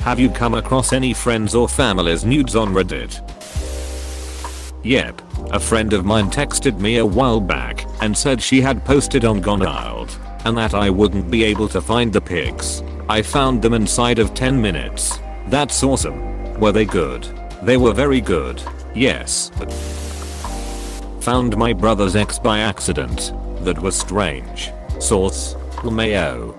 Have you come across any friends or family's nudes on Reddit? Yep. A friend of mine texted me a while back and said she had posted on Gone Wild and that I wouldn't be able to find the pics. I found them inside of 10 minutes. That's awesome. Were they good? They were very good. Yes. Found my brother's ex by accident. That was strange. Source: Mayo.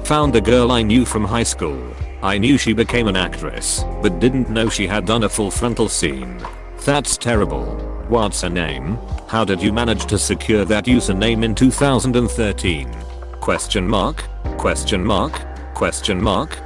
Found a girl I knew from high school. I knew she became an actress, but didn't know she had done a full frontal scene. That's terrible. What's her name? How did you manage to secure that username in 2013? Question mark? Question mark? Question mark?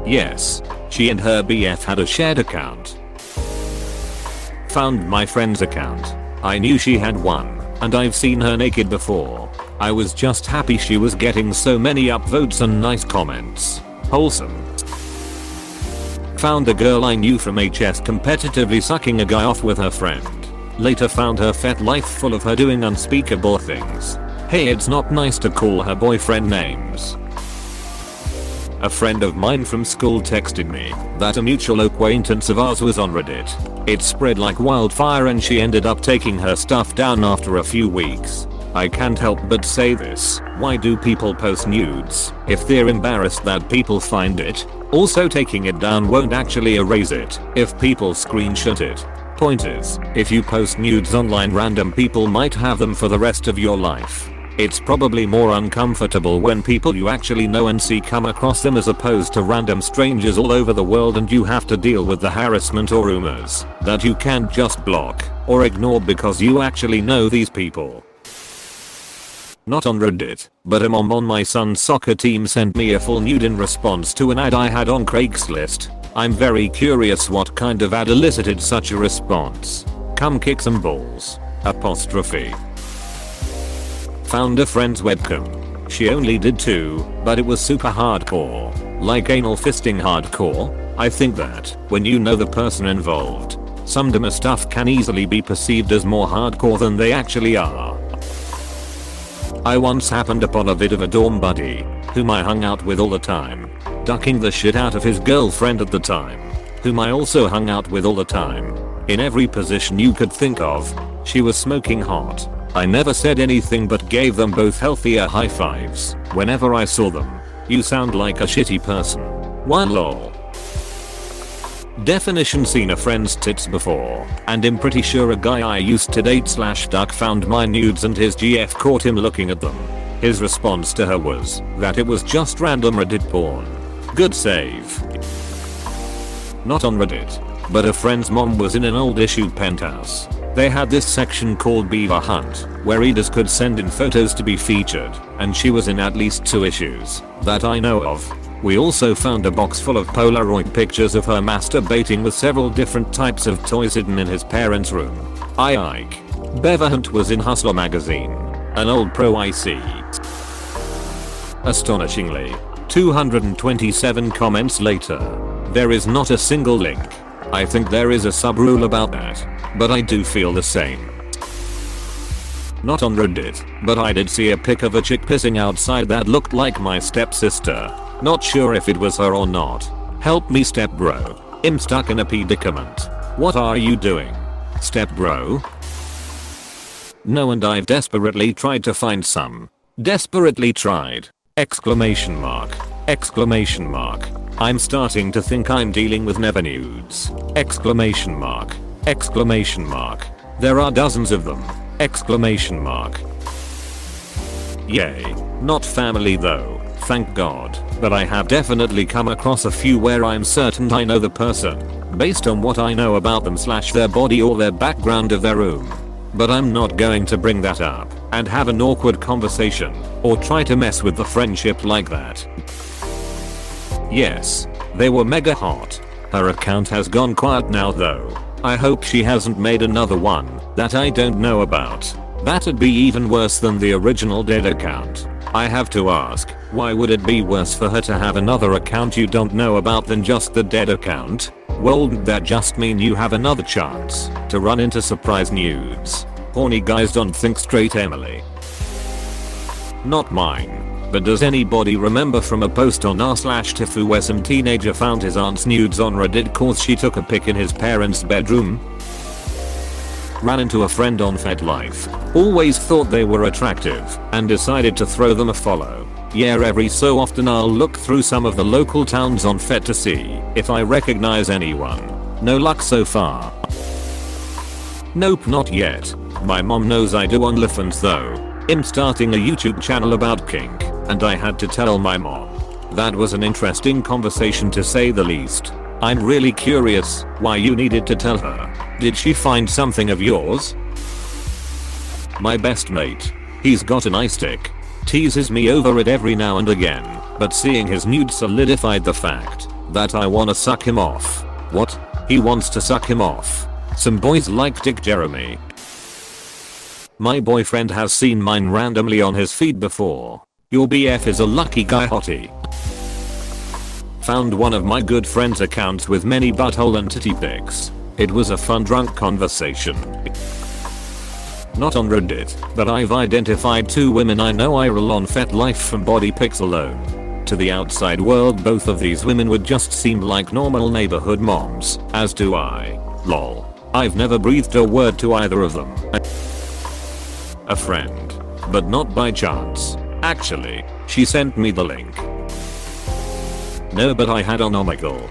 Yes. She and her BF had a shared account. Found my friend's account. I knew she had one, and I've seen her naked before. I was just happy she was getting so many upvotes and nice comments. Wholesome. Found a girl I knew from HS competitively sucking a guy off with her friend. Later found her fet life full of her doing unspeakable things. Hey, it's not nice to call her boyfriend names. A friend of mine from school texted me that a mutual acquaintance of ours was on Reddit. It spread like wildfire and she ended up taking her stuff down after a few weeks. I can't help but say this: why do people post nudes if they're embarrassed that people find it? Also, taking it down won't actually erase it if people screenshot it. Point is, if you post nudes online, random people might have them for the rest of your life. It's probably more uncomfortable when people you actually know and see come across them as opposed to random strangers all over the world, and you have to deal with the harassment or rumors that you can't just block or ignore because you actually know these people. Not on Reddit, but a mom on my son's soccer team sent me a full nude in response to an ad I had on Craigslist. I'm very curious what kind of ad elicited such a response. Come kick some balls. Apostrophe. Found a friend's webcam. She only did 2, but it was super hardcore. Like anal fisting hardcore. I think that when you know the person involved, some dumber stuff can easily be perceived as more hardcore than they actually are. I once happened upon a vid of a dorm buddy, whom I hung out with all the time, ducking the shit out of his girlfriend at the time, whom I also hung out with all the time. In every position you could think of. She was smoking hot. I never said anything but gave them both healthier high fives whenever I saw them. You sound like a shitty person. Why lol. Definition: seen a friend's tits before, and I'm pretty sure a guy I used to date / duck found my nudes and his GF caught him looking at them. His response to her was that it was just random Reddit porn. Good save. Not on Reddit, but a friend's mom was in an old issued penthouse. They had this section called Beaver Hunt, where readers could send in photos to be featured, and she was in at least 2 issues that I know of. We also found a box full of Polaroid pictures of her masturbating with several different types of toys hidden in his parents' room. Ike. Beaver Hunt was in Hustler magazine, an old pro IC. Astonishingly, 227 comments later, there is not a single link. I think there is a sub-rule about that, but I do feel the same. Not on Reddit, but I did see a pic of a chick pissing outside that looked like my stepsister. Not sure if it was her or not. Help me, step bro. I'm stuck in a predicament. What are you doing? Step bro? No, and I've desperately tried to find some. Desperately tried. Exclamation mark. Exclamation mark. I'm starting to think I'm dealing with never nudes. Exclamation mark. Exclamation mark. There are dozens of them. Exclamation mark. Yay. Not family though, thank God, but I have definitely come across a few where I'm certain I know the person, based on what I know about them / their body or their background of their room. But I'm not going to bring that up and have an awkward conversation or try to mess with the friendship like that. Yes, they were mega hot. Her account has gone quiet now though. I hope she hasn't made another one that I don't know about. That'd be even worse than the original dead account. I have to ask, why would it be worse for her to have another account you don't know about than just the dead account? Wouldn't that just mean you have another chance to run into surprise nudes? Horny guys don't think straight, Emily. Not mine. But does anybody remember from a post on r/tifu where some teenager found his aunt's nudes on Reddit cause she took a pic in his parents' bedroom? Ran into a friend on FetLife. Always thought they were attractive and decided to throw them a follow. Yeah, every so often I'll look through some of the local towns on Fet to see if I recognize anyone. No luck so far. Nope, not yet. My mom knows I do OnlyFans though. I'm starting a YouTube channel about kink, and I had to tell my mom. That was an interesting conversation to say the least. I'm really curious why you needed to tell her. Did she find something of yours? My best mate. He's got an eye stick. Teases me over it every now and again, but seeing his nude solidified the fact that I wanna suck him off. What? He wants to suck him off. Some boys like Dick Jeremy. My boyfriend has seen mine randomly on his feed before. Your BF is a lucky guy, hottie. Found one of my good friend's accounts with many butthole and titty pics. It was a fun drunk conversation. Not on Reddit, but I've identified 2 women I know IRL on FetLife from body pics alone. To the outside world, both of these women would just seem like normal neighborhood moms, as do I. Lol. I've never breathed a word to either of them. A friend. But not by chance. Actually, she sent me the link. No, but I had on Omegle.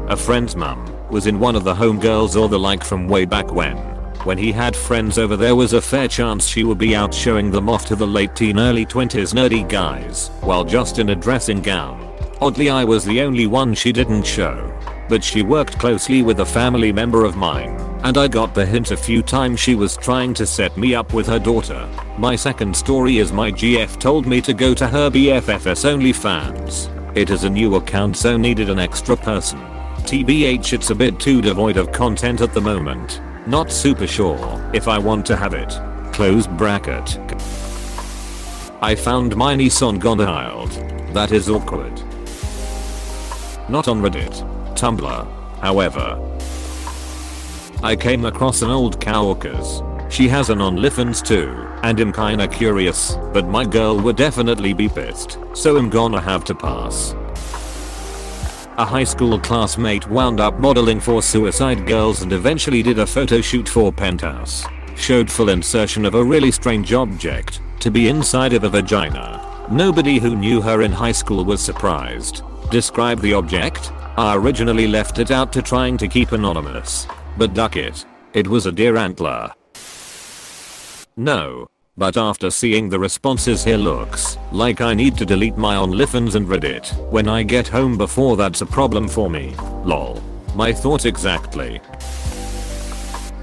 A friend's mum was in one of the homegirls or the like from way back when. When he had friends over, there was a fair chance she would be out showing them off to the late teen early 20s nerdy guys while just in a dressing gown. Oddly, I was the only one she didn't show. But she worked closely with a family member of mine, and I got the hint a few times she was trying to set me up with her daughter. My second story is my GF told me to go to her BFF's OnlyFans. It is a new account, so needed an extra person. TBH, it's a bit too devoid of content at the moment. Not super sure if I want to have it. Close bracket. I found my niece on Godchild. That is awkward. Not on Reddit. Tumblr, however. I came across an old coworker's. She has an OnlyFans too, and I'm kinda curious, but my girl would definitely be pissed, so I'm gonna have to pass. A high school classmate wound up modeling for Suicide Girls and eventually did a photo shoot for Penthouse. Showed full insertion of a really strange object to be inside of a vagina. Nobody who knew her in high school was surprised. Describe the object? I originally left it out to trying to keep anonymous. But duck it. It was a deer antler. No. But after seeing the responses here, looks like I need to delete my OnlyFans and Reddit when I get home before that's a problem for me. Lol. My thoughts exactly.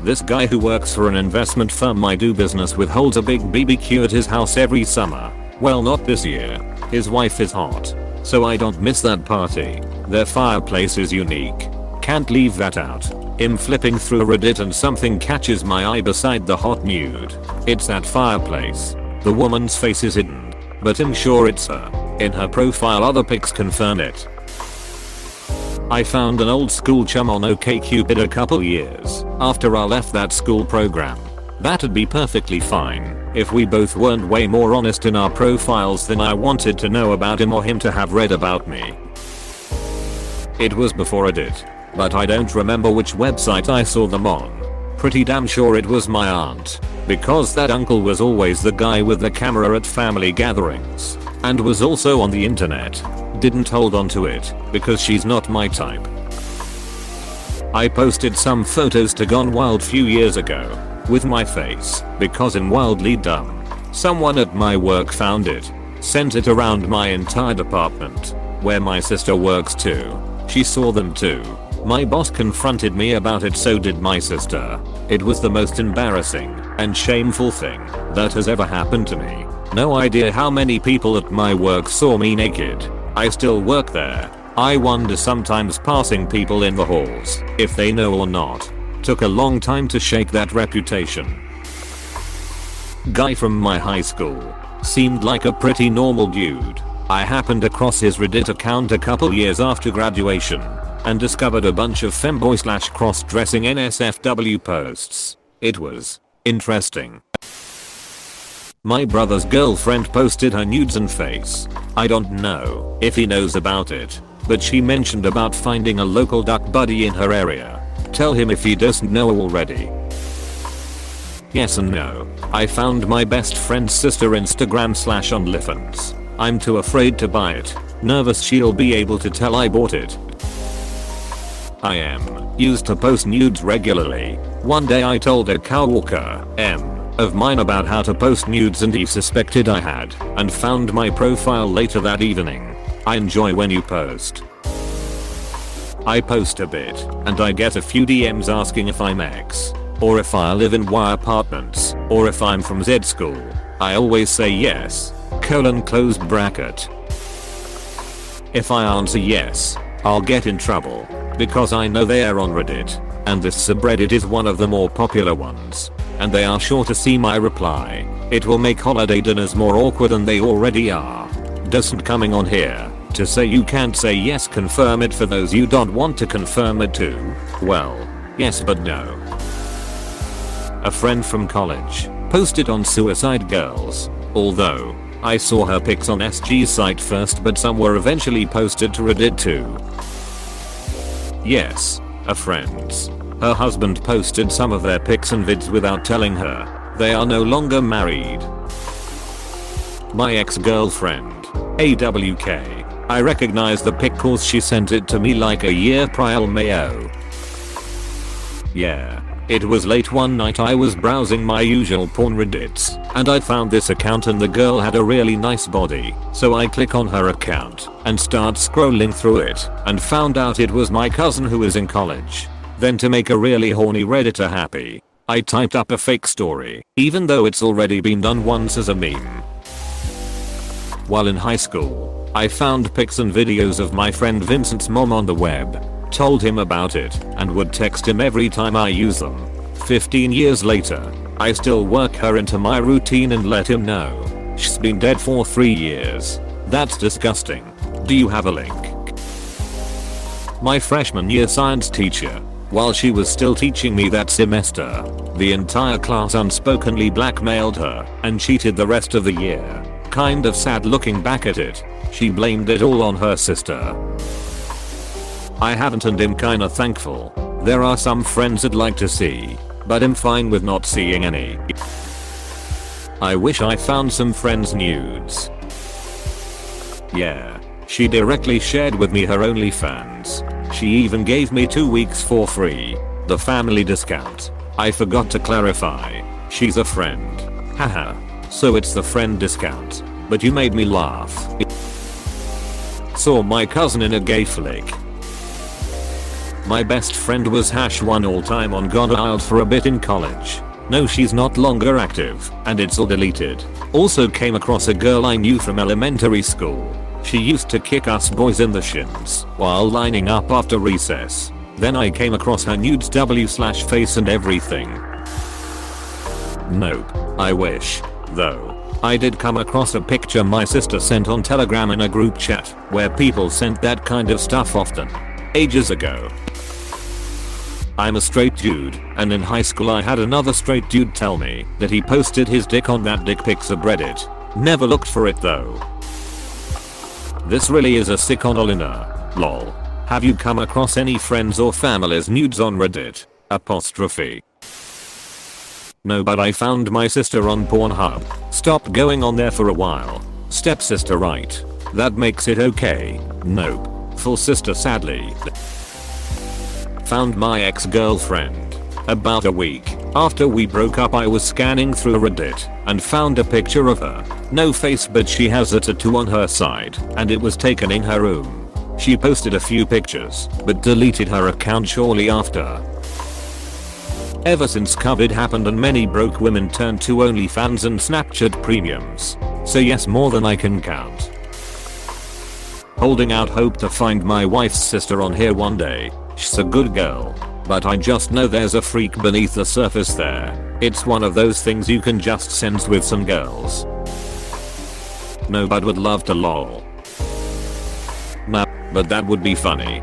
This guy who works for an investment firm I do business with holds a big BBQ at his house every summer. Well, not this year. His wife is hot, so I don't miss that party. Their fireplace is unique. Can't leave that out. I'm flipping through Reddit and something catches my eye beside the hot nude. It's that fireplace. The woman's face is hidden, but I'm sure it's her. In her profile, other pics confirm it. I found an old school chum on OkCupid a couple years after I left that school program. That'd be perfectly fine if we both weren't way more honest in our profiles than I wanted to know about him or him to have read about me. It was before Reddit, but I don't remember which website I saw them on. Pretty damn sure it was my aunt, because that uncle was always the guy with the camera at family gatherings, and was also on the internet. Didn't hold on to it, because she's not my type. I posted some photos to Gone Wild few years ago, with my face, because I'm wildly dumb. Someone at my work found it, sent it around my entire department, where my sister works too. She saw them too. My boss confronted me about it, so did my sister. It was the most embarrassing and shameful thing that has ever happened to me. No idea how many people at my work saw me naked. I still work there. I wonder sometimes passing people in the halls if they know or not. Took a long time to shake that reputation. Guy from my high school. Seemed like a pretty normal dude. I happened across his Reddit account a couple years after graduation and discovered a bunch of femboy/cross-dressing NSFW posts. It was interesting. My brother's girlfriend posted her nudes and face. I don't know if he knows about it, but she mentioned about finding a local duck buddy in her area. Tell him if he doesn't know already. Yes and no. I found my best friend's sister Instagram/OnlyFans. I'm too afraid to buy it. Nervous she'll be able to tell I bought it. I am used to post nudes regularly. One day I told a coworker, of mine about how to post nudes and he suspected I had and found my profile later that evening. I enjoy when you post. I post a bit and I get a few DMs asking if I'm X or if I live in Y apartments or if I'm from Z school. I always say yes, close bracket. If I answer yes, I'll get in trouble because I know they are on Reddit and this subreddit is one of the more popular ones and they are sure to see my reply. It will make holiday dinners more awkward than they already are. Doesn't coming on here to say you can't say yes confirm it for those you don't want to confirm it to? Well, yes but no. A friend from college posted on Suicide Girls, although I saw her pics on SG's site first but some were eventually posted to Reddit too. Yes, a friend's. Her husband posted some of their pics and vids without telling her. They are no longer married. My ex-girlfriend, AWK. I recognize the pic cause she sent it to me like a year prior Mayo. Yeah. It was late one night I was browsing my usual porn Reddits and I found this account and the girl had a really nice body. So I click on her account and start scrolling through it and found out it was my cousin who is in college. Then to make a really horny Redditor happy, I typed up a fake story, even though it's already been done once as a meme. While in high school, I found pics and videos of my friend Vincent's mom on the web, told him about it, and would text him every time I use them. 15 years later, I still work her into my routine and let him know. She's been dead for 3 years. That's disgusting. Do you have a link? My freshman year science teacher, while she was still teaching me that semester, the entire class unspokenly blackmailed her and cheated the rest of the year. Kind of sad looking back at it. She blamed it all on her sister. I haven't and am kinda thankful. There are some friends I'd like to see, but I'm fine with not seeing any. I wish I found some friends' nudes. Yeah, she directly shared with me her OnlyFans. She even gave me 2 weeks for free. The family discount. I forgot to clarify. She's a friend. Haha. So it's the friend discount. But you made me laugh. Saw my cousin in a gay flick. My best friend was #1 all time on Gone Wild for a bit in college. No, she's not longer active and it's all deleted. Also came across a girl I knew from elementary school. She used to kick us boys in the shins while lining up after recess. Then I came across her nudes /face and everything. Nope. I wish, though. I did come across a picture my sister sent on Telegram in a group chat where people sent that kind of stuff often. Ages ago. I'm a straight dude, and in high school I had another straight dude tell me that he posted his dick on that dick pic subreddit. Never looked for it though. This really is a sick onolina. Lol. Have you come across any friends or family's nudes on Reddit? Apostrophe. No, but I found my sister on Pornhub. Stopped going on there for a while. Stepsister, right? That makes it okay. Nope. Full sister, sadly. Found my ex-girlfriend. About a week after we broke up I was scanning through Reddit and found a picture of her. No face but she has a tattoo on her side and it was taken in her room. She posted a few pictures but deleted her account shortly after. Ever since COVID happened and many broke women turned to OnlyFans and Snapchat premiums. So yes, more than I can count. Holding out hope to find my wife's sister on here one day. She's a good girl, but I just know there's a freak beneath the surface there. It's one of those things you can just sense with some girls. No, but would love to lol. Nah, but that would be funny.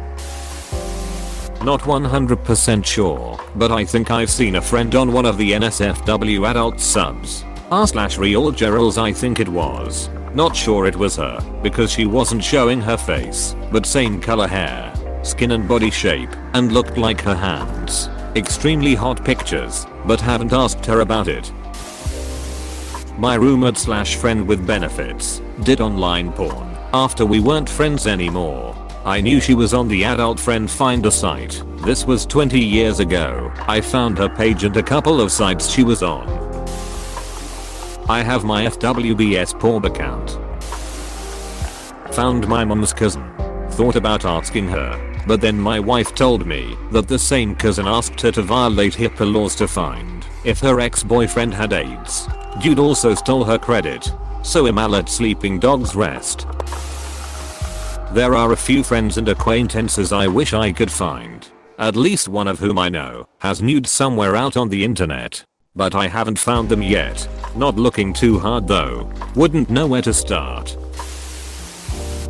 Not 100% sure, but I think I've seen a friend on one of the NSFW adult subs. R/real Gerald's I think it was. Not sure it was her, because she wasn't showing her face, but same color hair, skin and body shape, and looked like her hands. Extremely hot pictures, but haven't asked her about it. My roommate/friend with benefits did online porn after we weren't friends anymore. I knew she was on the adult friend finder site. This was 20 years ago. I found her page and a couple of sites she was on. I have my FWBS porn account. Found my mom's cousin. Thought about asking her, but then my wife told me that the same cousin asked her to violate HIPAA laws to find if her ex-boyfriend had AIDS. Dude also stole her credit. So I'll let sleeping dogs rest. There are a few friends and acquaintances I wish I could find. At least one of whom I know has nudes somewhere out on the internet. But I haven't found them yet. Not looking too hard though. Wouldn't know where to start.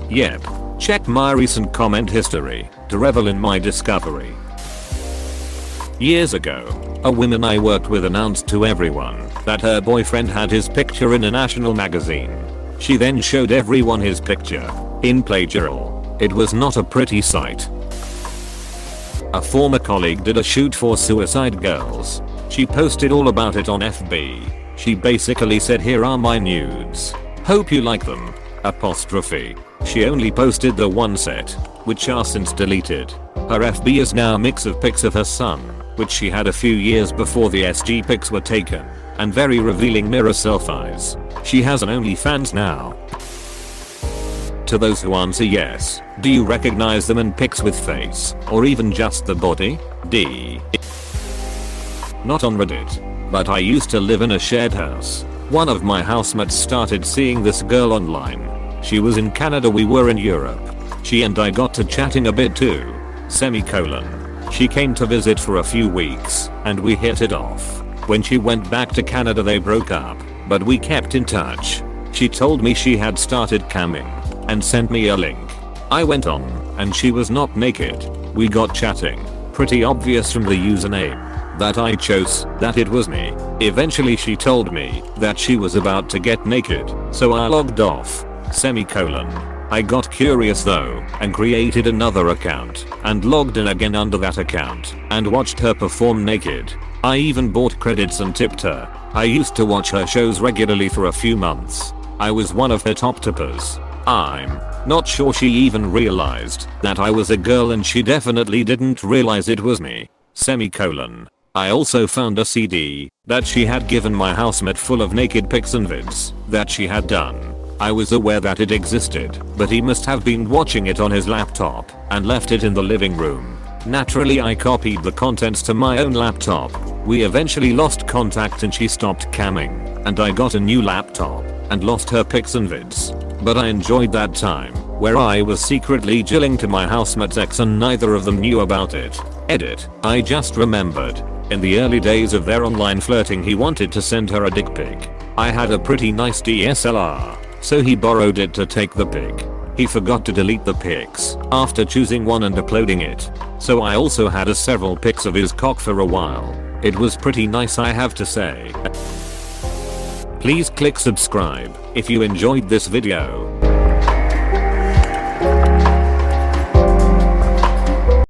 Yep. Check my recent comment history to revel in my discovery. Years ago, a woman I worked with announced to everyone that her boyfriend had his picture in a national magazine. She then showed everyone his picture in plagiarism. It was not a pretty sight. A former colleague did a shoot for Suicide Girls. She posted all about it on FB. She basically said, "Here are my nudes. Hope you like them." Apostrophe. She only posted the one set, which are since deleted. Her FB is now a mix of pics of her son, which she had a few years before the SG pics were taken, and very revealing mirror selfies. She has an OnlyFans now. To those who answer yes, do you recognize them in pics with face, or even just the body? D. Not on Reddit. But I used to live in a shared house. One of my housemates started seeing this girl online. She was in Canada, we were in Europe. She and I got to chatting a bit too. She came to visit for a few weeks, and we hit it off. When she went back to Canada they broke up, but we kept in touch. She told me she had started camming, and sent me a link. I went on, and she was not naked. We got chatting. Pretty obvious from the username that I chose that it was me. Eventually she told me that she was about to get naked, so I logged off. I got curious though, and created another account, and logged in again under that account, and watched her perform naked. I even bought credits and tipped her. I used to watch her shows regularly for a few months. I was one of her top tippers. I'm not sure she even realized that I was a girl, and she definitely didn't realize it was me. I also found a CD that she had given my housemate full of naked pics and vids that she had done. I was aware that it existed, but he must have been watching it on his laptop and left it in the living room. Naturally I copied the contents to my own laptop. We eventually lost contact and she stopped camming, and I got a new laptop and lost her pics and vids. But I enjoyed that time where I was secretly jilling to my housemate's ex and neither of them knew about it. Edit. I just remembered. In the early days of their online flirting he wanted to send her a dick pic. I had a pretty nice DSLR, so he borrowed it to take the pic. He forgot to delete the pics after choosing one and uploading it, so I also had several pics of his cock for a while. It was pretty nice, I have to say. Please click subscribe if you enjoyed this video.